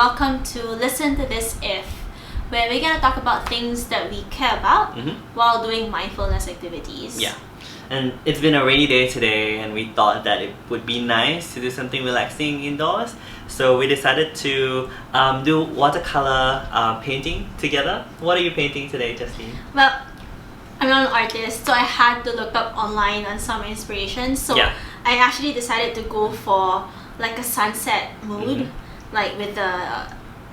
welcome to Listen to This If, where we're going to talk about things that we care about while doing mindfulness activities. Yeah. And it's been a rainy day today, and we thought that it would be nice to do something relaxing indoors. So we decided to do watercolor painting together. What are you painting today, Justine? Well, I'm not an artist, so I had to look up online on some inspiration. So I actually decided to go for like a sunset mood, like with the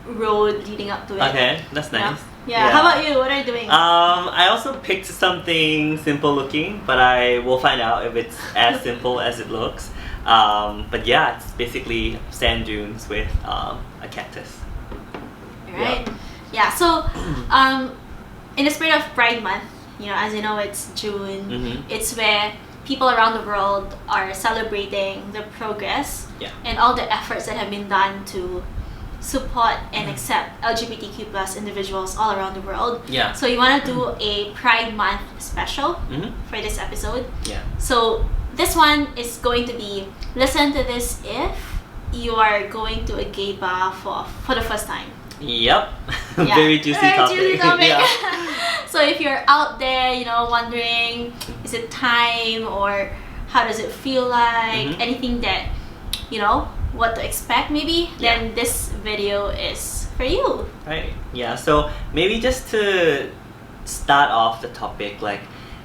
road leading up to it. Okay, that's nice. Yeah. How about you? What are you doing? I also picked something simple looking, but I will find out if it's as simple as it looks. But yeah, it's basically sand dunes with a cactus. Right. Yeah. So, in the spirit of Pride Month, as you know, it's June. It's where people around the world are celebrating the progress and all the efforts that have been done to support and accept LGBTQ plus individuals all around the world. Yeah. So you want to do a Pride Month special for this episode. Yeah. So this one is going to be listen to this if you are going to a gay bar for the first time. Yep. Very juicy topic. So if you're out there, wondering, is it time or how does it feel like, anything that, what to expect maybe, then this video is for you. Right. Yeah. So maybe just to start off the topic, like,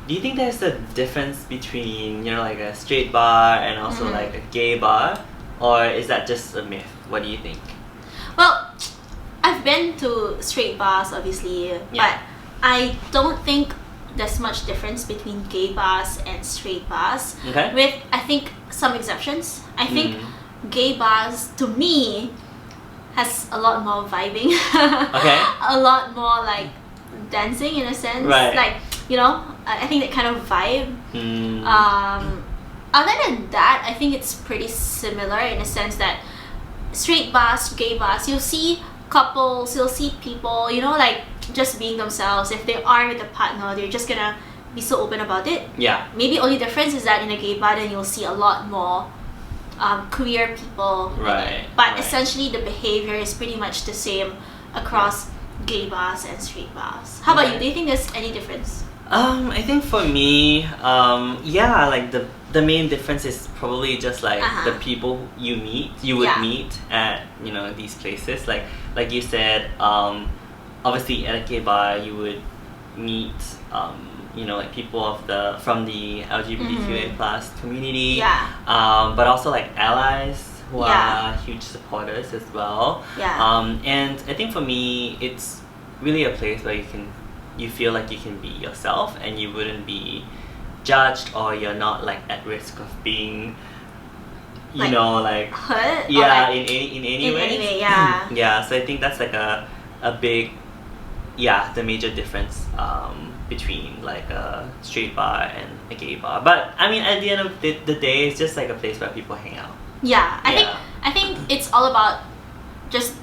do you think there's a difference between, like a straight bar and also like a gay bar? Or is that just a myth? What do you think? Well, I've been to straight bars, obviously, but I don't think there's much difference between gay bars and straight bars. Okay. With, I think, some exceptions. I think gay bars, to me, has a lot more vibing. A lot more like dancing in a sense. Right. Like, I think that kind of vibe. Other than that, I think it's pretty similar in a sense that straight bars, gay bars, you'll see couples, you'll see people, like just being themselves. If they are with a partner, they're just gonna be so open about it. Yeah. Maybe only difference is that in a gay bar, then you'll see a lot more queer people. Right. But essentially, the behavior is pretty much the same across gay bars and straight bars. How about you? Do you think there's any difference? I think for me, like the main difference is probably just like the people you would meet at these places. Like you said, obviously at a gay bar you would meet like people from the LGBTQA plus community. But also like allies who are huge supporters as well. And I think for me, it's really a place where you feel like you can be yourself and you wouldn't be judged, or you're not like at risk of being like hurt in any way. So I think that's like a big the major difference between like a straight bar and a gay bar. But I mean, at the end of the day, it's just like a place where people hang out. I think it's all about just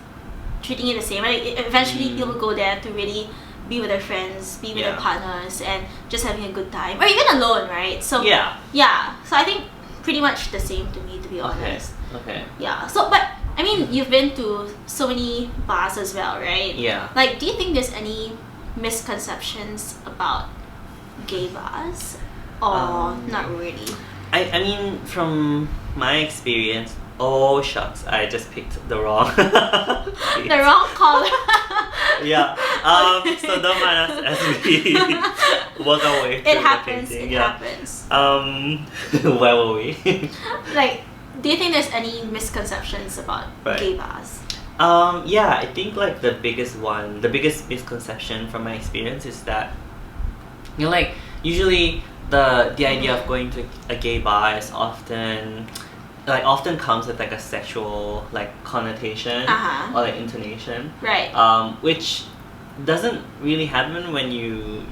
treating it the same. Eventually people go there to really be with their friends, be with their partners, and just having a good time, or even alone, right? So so I think pretty much the same to me, to be honest. Okay. Yeah. So, but I mean, you've been to so many bars as well, right? Yeah. Like, do you think there's any misconceptions about gay bars, or not really? I mean, from my experience, oh shucks, I just picked the wrong the wrong color. So don't mind us as we work our way through the painting. It happens. Where were we? Like, do you think there's any misconceptions about gay bars? I think like the biggest misconception from my experience is that like usually the idea of going to a gay bar is often comes with like a sexual like connotation or like intonation, right? Which doesn't really happen when you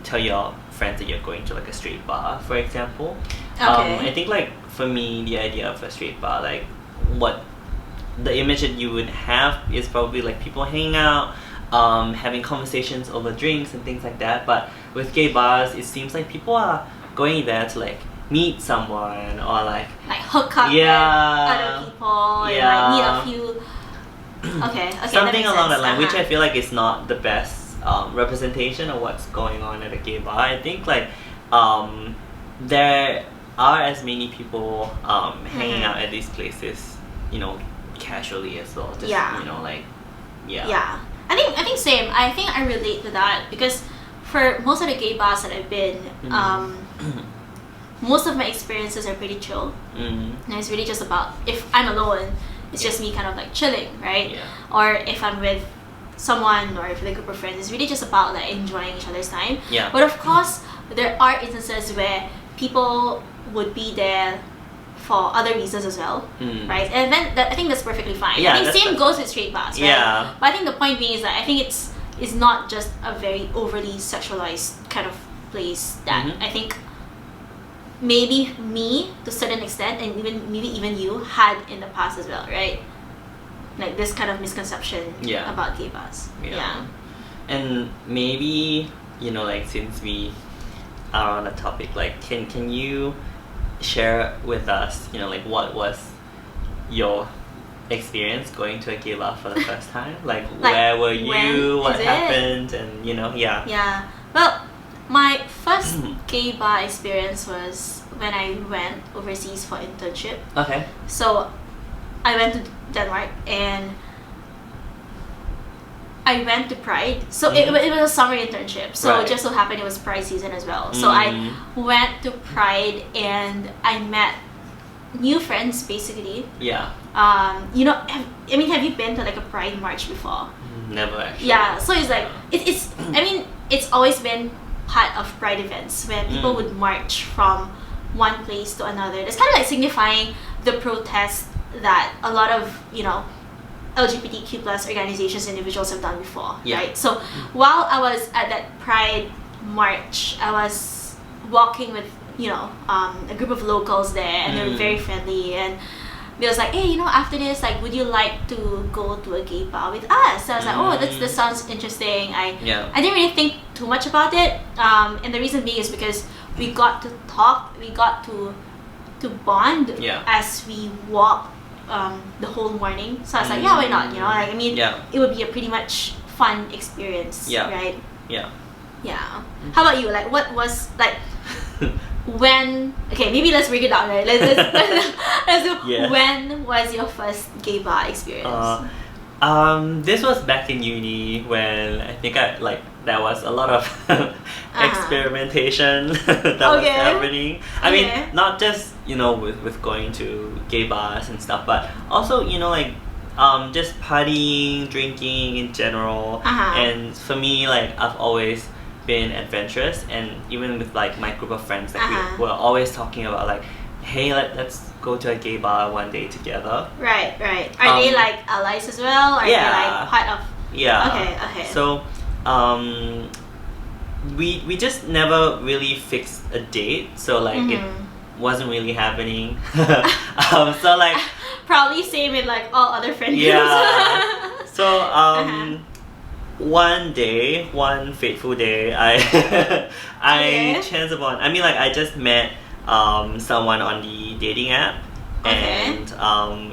tell your friends that you're going to like a straight bar, for example. I think like for me, the idea of a straight bar, like what the image that you would have is probably like people hanging out, having conversations over drinks and things like that. But with gay bars, it seems like people are going there to like meet someone or like hook up with other people and like meet a few Okay, something that along makes that line, sense. which I feel like is not the best representation of what's going on at a gay bar. I think like there are as many people hanging out at these places, you know, casually as well. Just, Yeah. you know, like, yeah. Yeah. I think same. I think I relate to that because for most of the gay bars that I've been, most of my experiences are pretty chill. And it's really just about, if I'm alone, it's just me kind of like chilling, right? Yeah. Or if I'm with someone or with a group of friends, it's really just about like enjoying each other's time. Yeah. But of course, there are instances where people would be there for other reasons as well, right? And then I think that's perfectly fine. Yeah, I think same goes with straight bars, right? Yeah. But I think the point being is that I think it's not just a very overly sexualized kind of place that I think maybe me to a certain extent and maybe even you had in the past as well, right? Like this kind of misconception about gay bars. Yeah. And maybe, you know, like since we are on a topic, like can you share with us, you know, like what was your experience going to a gay bar for the first time? Like where were you? What happened? And you know, Yeah. Well, my first gay bar experience was when I went overseas for internship. Okay. So I went to Denmark and I went to Pride. So it was a summer internship. So it just so happened it was Pride season as well. So I went to Pride and I met new friends basically. Yeah. You know, have you been to like a Pride march before? Never actually. Yeah. So it's like it's I mean it's always been part of Pride events where people would march from one place to another. It's kind of like signifying the protest that a lot of, you know, LGBTQ plus organizations and individuals have done before, right? So while I was at that Pride march, I was walking with, you know, a group of locals there, and they were very friendly, and they was like, hey, you know, after this, like, would you like to go to a gay bar with us? So I was like, oh, that sounds interesting. I didn't really think too much about it, and the reason being is because we got to talk, we got to bond as we walked the whole morning. So I was like, yeah, why not? You know, like, I mean, it would be a pretty much fun experience, right? Yeah. How about you? Like, what was like when? Okay, maybe let's break it down, right? Let's do. When was your first gay bar experience? This was back in uni when I think there was a lot of experimentation that was happening. I mean, not just, you know, with going to gay bars and stuff, but also, you know, like just partying, drinking in general. And for me, like I've always been adventurous, and even with like my group of friends, like we were always talking about like, hey, let's go to a gay bar one day together. Right. Are they like allies as well? Are they like part of? Okay. So we just never really fixed a date, so like it wasn't really happening. So like probably same with like all other friend groups. Yeah. So one fateful day, I chanced upon. I mean, like I just met someone on the dating app, and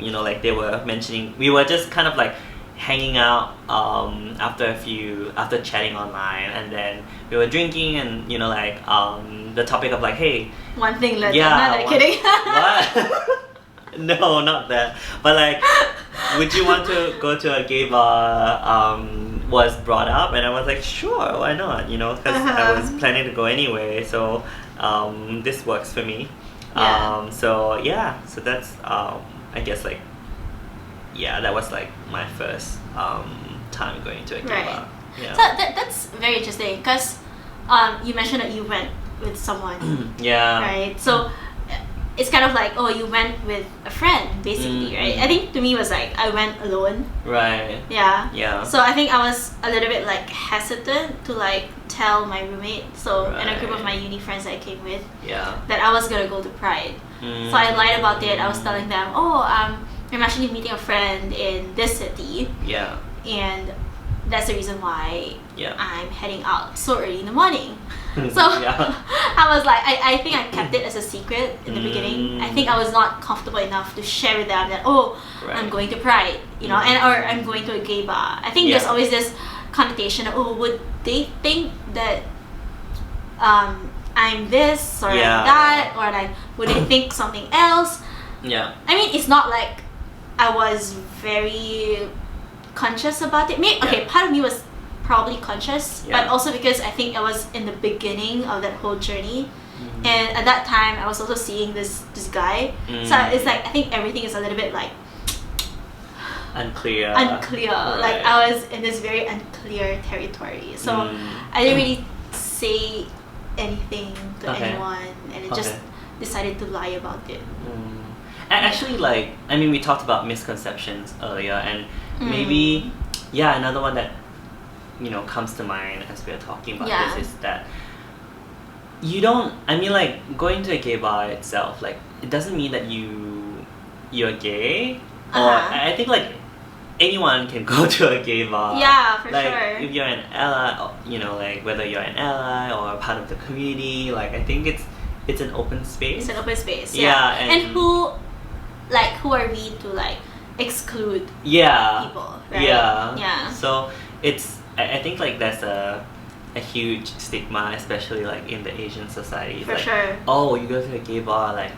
you know, like they were mentioning, we were just kind of like hanging out after chatting online, and then we were drinking, and you know, like the topic of like, hey, one thing led to another. Kidding. What? No, not that. But like, would you want to go to a gay bar? Was brought up, and I was like, sure, why not? You know, because I was planning to go anyway. So this works for me. So that's I guess like, that was like my first time going to a gay bar. Yeah. So that's very interesting because you mentioned that you went with someone. Right. So it's kind of like, oh, you went with a friend basically, right? I think to me it was like I went alone. Right. Yeah. So I think I was a little bit like hesitant to like tell my roommate, and a group of my uni friends that I came with, that I was gonna go to Pride. So I lied about it. I was telling them, oh, I'm actually meeting a friend in this city. And that's the reason why I'm heading out so early in the morning. So I was like, I think I kept it as a secret in the beginning. I think I was not comfortable enough to share with them that, oh, I'm going to Pride, you know, and or I'm going to a gay bar. I think there's always this connotation of, oh, would they think that I'm this or I'm that, or like would they think something else? Yeah. I mean, it's not like I was very conscious about it. Maybe, okay, part of me was probably conscious, but also because I think I was in the beginning of that whole journey, and at that time I was also seeing this guy, so it's like I think everything is a little bit like unclear. Right. Like I was in this very unclear territory, so I didn't really say anything to anyone, and I just decided to lie about it. And actually, like, I mean, we talked about misconceptions earlier, and maybe another one that comes to mind as we're talking about this is that you don't, I mean, like, going to a gay bar itself, like, it doesn't mean that you're gay, or I think, like, anyone can go to a gay bar. Yeah, for like, sure. If you're an ally, like, whether you're an ally or a part of the community, like, I think it's an open space. It's an open space, and who are we to, like, exclude people, right? Yeah. So I think, like, there's a huge stigma, especially, like, in the Asian society. For like, sure. Oh, you go to a gay bar, like,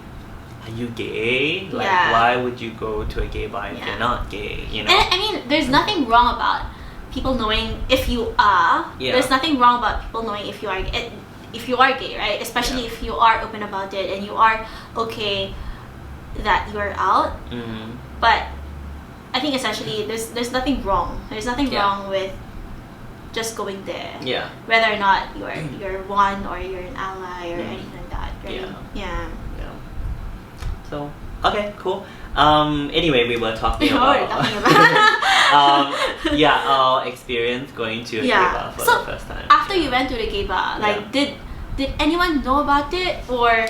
are you gay? Like, why would you go to a gay bar if you're not gay, you know? And I mean, there's nothing wrong about people knowing if you are. There's nothing wrong about people knowing if you are gay, right? Especially if you are open about it and you are okay that you're out. But I think essentially there's nothing wrong. There's nothing wrong with just going there. Yeah. Whether or not you're one or you're an ally or anything like that, right? Yeah. So okay, cool. Anyway, we were talking about our experience going to a gay bar for the first time. After you went to the gay bar, like did anyone know about it, or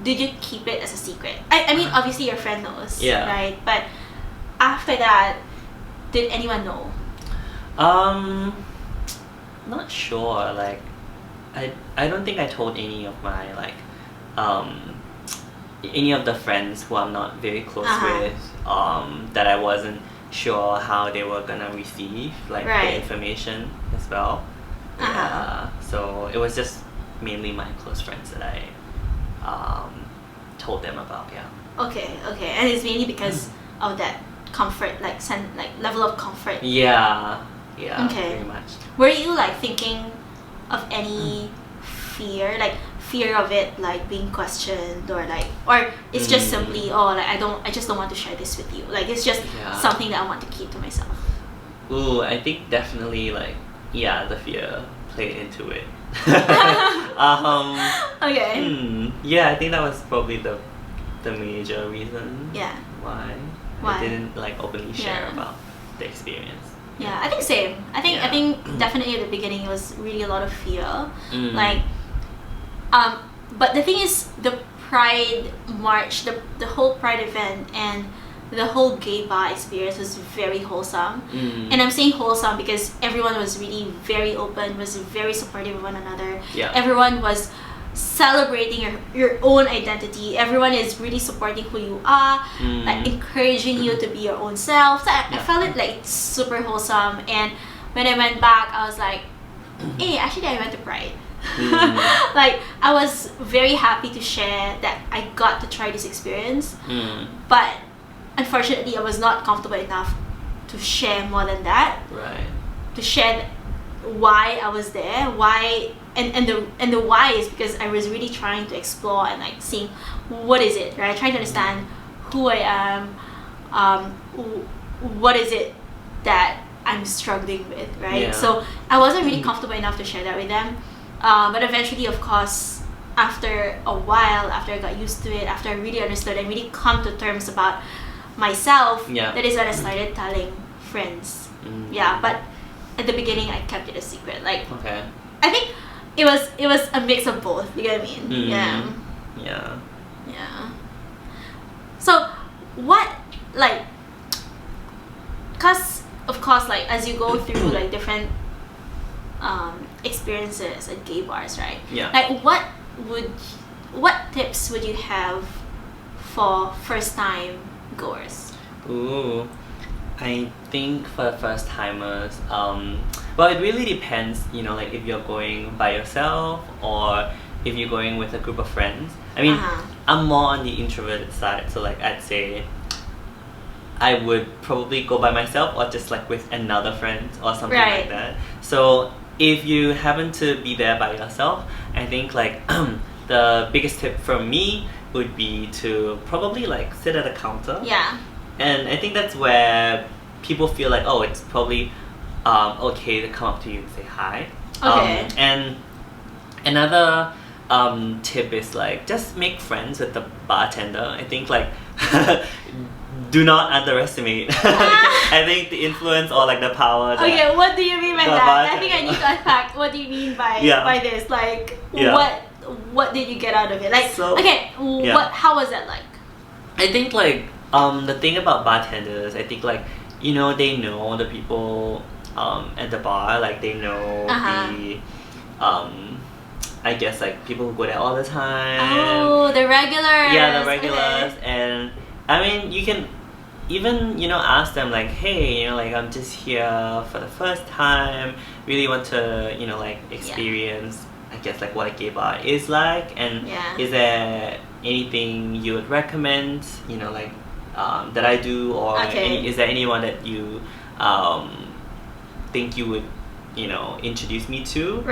did you keep it as a secret? I mean, obviously your friend knows, right? But after that, did anyone know? Not sure. Like, I don't think I told any of my any of the friends who I'm not very close with, that I wasn't sure how they were gonna receive the information as well. So it was just mainly my close friends that I told them about. Okay, and it's mainly because of that comfort, like level of comfort. Yeah, okay. Very much. Were you like thinking of any fear of it, like being questioned, or it's just simply I just don't want to share this with you, like it's just something that I want to keep to myself? Ooh, I think definitely the fear played into it. Okay. Yeah, I think that was probably the major reason why I didn't openly share about the experience. Yeah, I think same. I think definitely at the beginning it was really a lot of fear. But the thing is, the Pride March, the whole Pride event and the whole gay bar experience was very wholesome. And I'm saying wholesome because everyone was really very open, was very supportive of one another. Everyone was celebrating your own identity. Everyone is really supporting who you are, like encouraging you to be your own self. So I felt it like super wholesome. And when I went back, I was like, hey, actually I went to Pride. Like, I was very happy to share that I got to try this experience, but unfortunately I was not comfortable enough to share more than that. To share why I was there, why, and the why is because I was really trying to explore and seeing what is it, right? Trying to understand who I am, what is it that I'm struggling with, right? So I wasn't really comfortable enough to share that with them. But eventually, of course, after a while, after I got used to it, after I really understood and really come to terms about myself, that is when I started telling friends. But at the beginning, I kept it a secret. I think it was a mix of both. You get what I mean? Yeah. So what, cause of course, as you go through different experiences at gay bars, right? Yeah. Like what tips would you have for first time goers? Ooh, I think for first timers, well, it really depends, like if you're going by yourself or if you're going with a group of friends. I mean, I'm more on the introverted side, so like I'd say I would probably go by myself or just like with another friend or something like that. So if you happen to be there by yourself, I think like the biggest tip from me would be to probably like sit at a counter. Yeah. And I think that's where people feel like, oh, it's probably okay to come up to you and say hi. Okay. And another tip is like just make friends with the bartender. I think like do not underestimate. I think the influence or like the power. Okay, what do you mean by that? I think I need to unpack. What do you mean by this? Like, what did you get out of it? Like, how was that like? I think like the thing about bartenders, I think like they know the people at the bar, like they know the I guess like people who go there all the time. Oh, the regulars. Yeah, the regulars. And I mean, you can even ask them like, hey, like I'm just here for the first time, really want to like experience I guess like what a gay bar is like, and is there anything you would recommend like that I do, or is there anyone that you think you would introduce me to,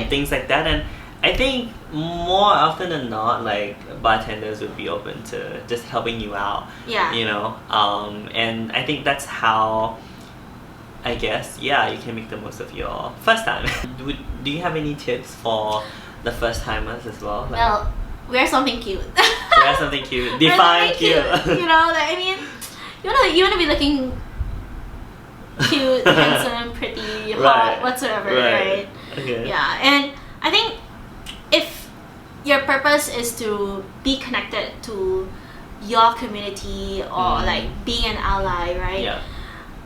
things like that. And I think more often than not, like bartenders would be open to just helping you out. And I think that's how I guess you can make the most of your first time. Do you have any tips for the first timers as well? Like, well, wear something cute. Wear something cute. Define cute. Like I mean, you wanna be looking cute, handsome, pretty, hot, whatsoever, right? Okay. Yeah, and I think if your purpose is to be connected to your community or like being an ally, right? Yeah.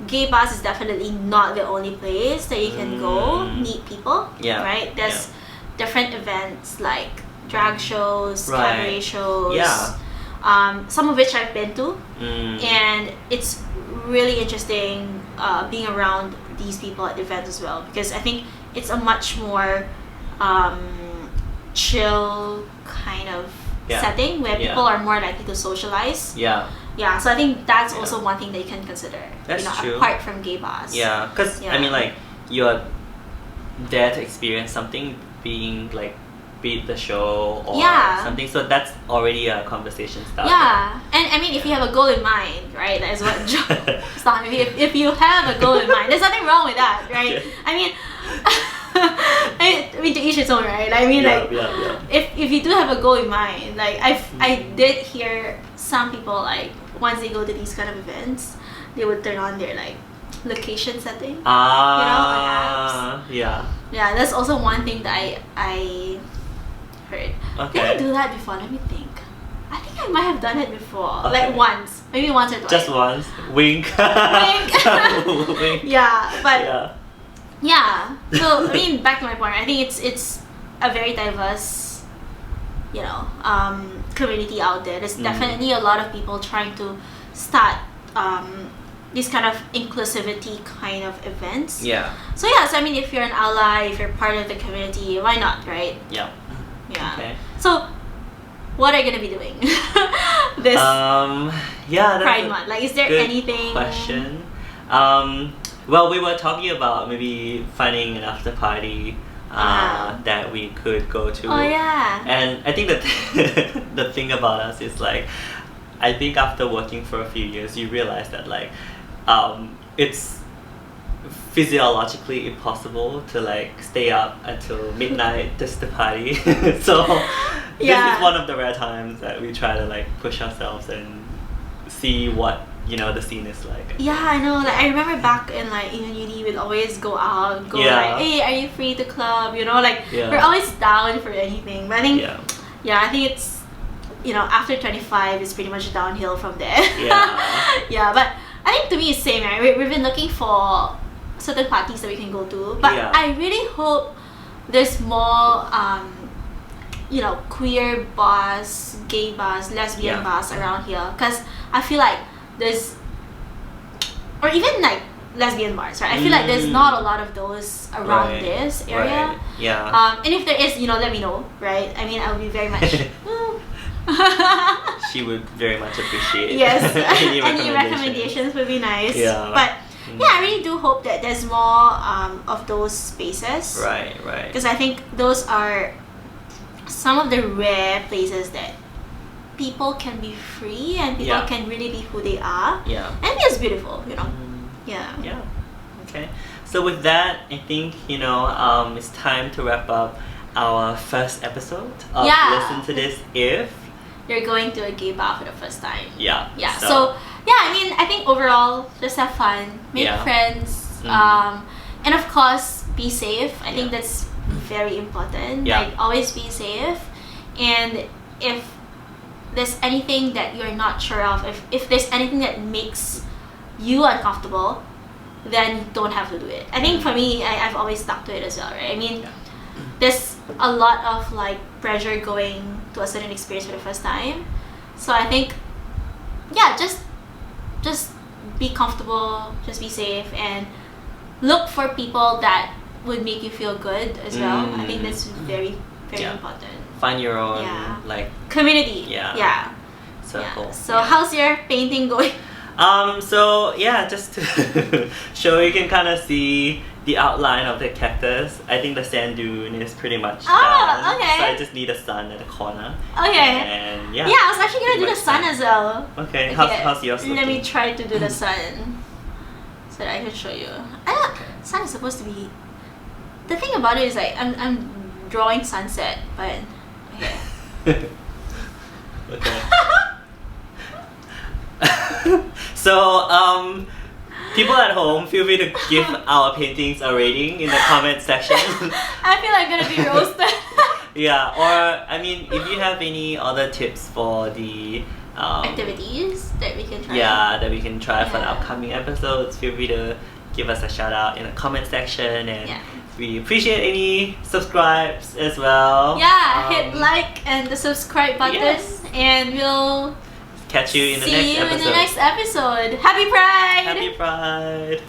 Gay bars is definitely not the only place that you can go meet people, right? There's different events like drag shows, cabaret shows, some of which I've been to, and it's really interesting being around these people at events as well, because I think it's a much more chill kind of setting where people are more likely to socialize. So I think that's also one thing that you can consider. That's true. Apart from gay bars. Yeah, because I mean, like you're there to experience something, being like beat the show or something. So that's already a conversation starter. Yeah, and I mean, if you have a goal in mind, right? That is what if you have a goal in mind, there's nothing wrong with that, right? I mean. I mean, to each its own, right? I mean, if you do have a goal in mind, like I did hear some people like once they go to these kind of events, they would turn on their like location setting, on apps. Yeah, that's also one thing that I heard. Did I do that before? Let me think. I think I might have done it before, like once, maybe once or twice. Just once. Wink. Wink. Wink. Yeah, but. Yeah. So I mean, back to my point. I think it's a very diverse, community out there. There's definitely a lot of people trying to start these kind of inclusivity kind of events. Yeah. So I mean, if you're an ally, if you're part of the community, why not, right? Yeah. Yeah. Okay. So, what are you gonna be doing this Pride Month? Like, is there anything? Question. Well, we were talking about maybe finding an after party that we could go to. Oh yeah. And I think that the thing about us is like, I think after working for a few years, you realize that like, it's physiologically impossible to like stay up until midnight just to party. So this is one of the rare times that we try to like push ourselves and see what the scene is like. Yeah, I know. Like I remember back in like uni, we'd always go out, like, hey, are you free to club? We're always down for anything. But I think, I think it's, after 25, it's pretty much downhill from there. Yeah, but I think to me it's same, right? We've been looking for certain parties that we can go to, but I really hope there's more you know, queer bars, gay bars, lesbian bars around here, because I feel like there's, or even like lesbian bars, right? I feel like there's not a lot of those around this area. Right. Yeah. And if there is, you know, let me know, right? I mean, I'll be very much. She would very much appreciate. Yes, any recommendations would be nice. Yeah. But yeah, I really do hope that there's more of those spaces. Right. Because I think those are some of the rare places that people can be free and people can really be who they are. Yeah. And it's beautiful, you know. Yeah. Yeah. Okay. So with that, I think, you know, it's time to wrap up our first episode of Listen to This If you're going to a gay bar for the first time. Yeah. So yeah, I mean, I think overall, just have fun, make friends, and of course, be safe. I think that's very important. Yeah. Like, always be safe. And if there's anything that you're not sure of, if there's anything that makes you uncomfortable, then you don't have to do it. I think for me, I've always stuck to it as well, right? I mean, there's a lot of like pressure going to a certain experience for the first time. So I think, just be comfortable, just be safe, and look for people that would make you feel good as well. I think that's very, very important. Find your own like community. Circle. So how's your painting going? So yeah, just to show you can kind of see the outline of the cactus. I think the sand dune is pretty much done. Okay. So I just need a sun at the corner. Okay. And I was actually gonna do the sun as well. Okay. How's yours looking? Let me try to do the sun so that I can show you. Sun is supposed to be. The thing about it is like I'm drawing sunset, but okay. Okay. So people at home, feel free to give our paintings a rating in the comment section. I feel like I'm gonna be roasted. Yeah, or I mean, if you have any other tips for the activities that we can try. Yeah, that we can try for the upcoming episodes, feel free to give us a shout out in the comment section, and we appreciate any subscribes as well. Yeah, hit like and the subscribe button, and we'll catch you in the next episode. See you in the next episode. Happy Pride! Happy Pride!